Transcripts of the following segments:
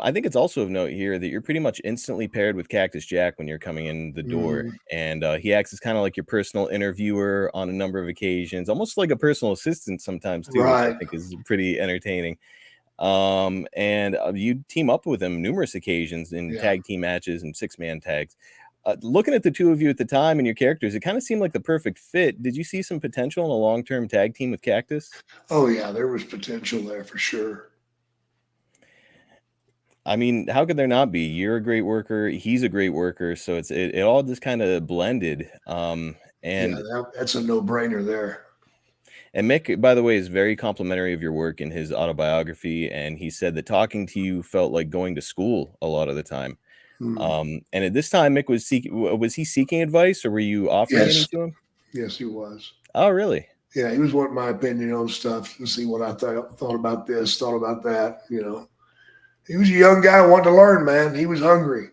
I think it's also of note here that you're pretty much instantly paired with Cactus Jack when you're coming in the door, Mm, and he acts as kind of like your personal interviewer on a number of occasions, almost like a personal assistant sometimes too, which I right. think is pretty entertaining. And you team up with him numerous occasions in Yeah. tag team matches and six-man tags. Looking at the two of you at the time and your characters, it kind of seemed like the perfect fit. Did you see some potential in a long-term tag team with Cactus? Oh yeah, there was potential there for sure. I mean, how could there not be? You're a great worker, he's a great worker, so it all just kind of blended. Yeah, And that's a no-brainer there. Mick, by the way, is very complimentary of your work in his autobiography, and he said that talking to you felt like going to school a lot of the time. Hmm. And at this time, Mick was he seeking advice, or were you offering any Yes, to him? yes, he was. Oh, really? Yeah, he was wanting my opinion on stuff to see what I thought about this, thought about that. He was a young guy wanting to learn, man. He was hungry.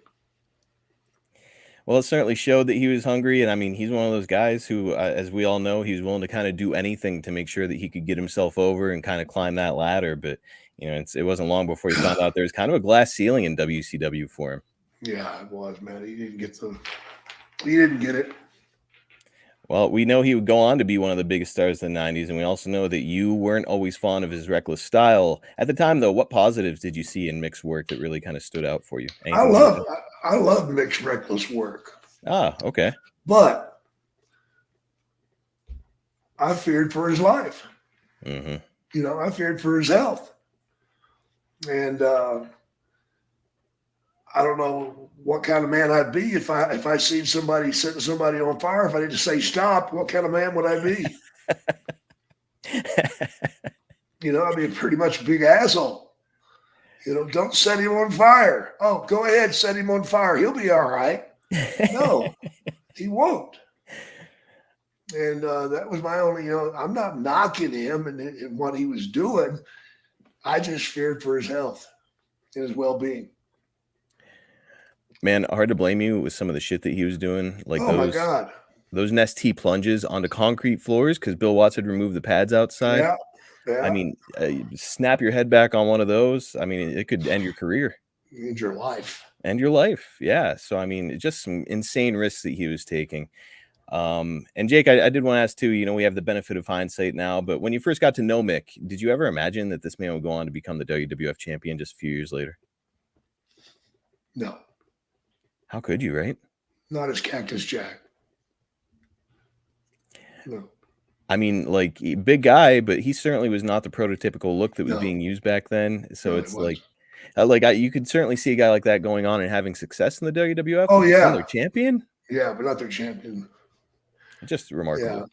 Well, it certainly showed that he was hungry, and I mean, he's one of those guys who, as we all know, he's willing to kind of do anything to make sure that he could get himself over and kind of climb that ladder. But it wasn't long before he found out there was kind of a glass ceiling in WCW for him. Yeah, it was, man. He didn't get it. Well, we know he would go on to be one of the biggest stars in the '90s, and we also know that you weren't always fond of his reckless style at the time. Though, what positives did you see in Mick's work that really kind of stood out for you? I Anything you love, could? I love Mick's reckless work, Ah, okay. but I feared for his life. Hmm. I feared for his health, and I don't know what kind of man I'd be if I seen somebody setting somebody on fire. If I didn't say stop, what kind of man would I be? I'd be pretty much a big asshole. Don't set him on fire. Oh, go ahead, set him on fire. He'll be all right. No, he won't. And that was my only, I'm not knocking him and what he was doing. I just feared for his health and his well being. Man, hard to blame you with some of the shit that he was doing, like Oh my those God. those Nest T plunges onto concrete floors because Bill Watts had removed the pads outside. Yeah. I Yeah. mean, snap your head back on one of those. I mean, it could end your career, In your life. end your life. Yeah. So, I mean, just some insane risks that he was taking. And Jake, I did want to ask too, we have the benefit of hindsight now, but when you first got to know Mick, did you ever imagine that this man would go on to become the WWF champion just a few years later? No, How could you, right? not as Cactus Jack. No, I mean, like, big guy, but he certainly was not the prototypical look that was no, being used back then. So no, it it's was. you could certainly see a guy like that going on and having success in the WWF, Oh but become yeah, their champion? yeah, but not their champion. Just Yeah, remarkable.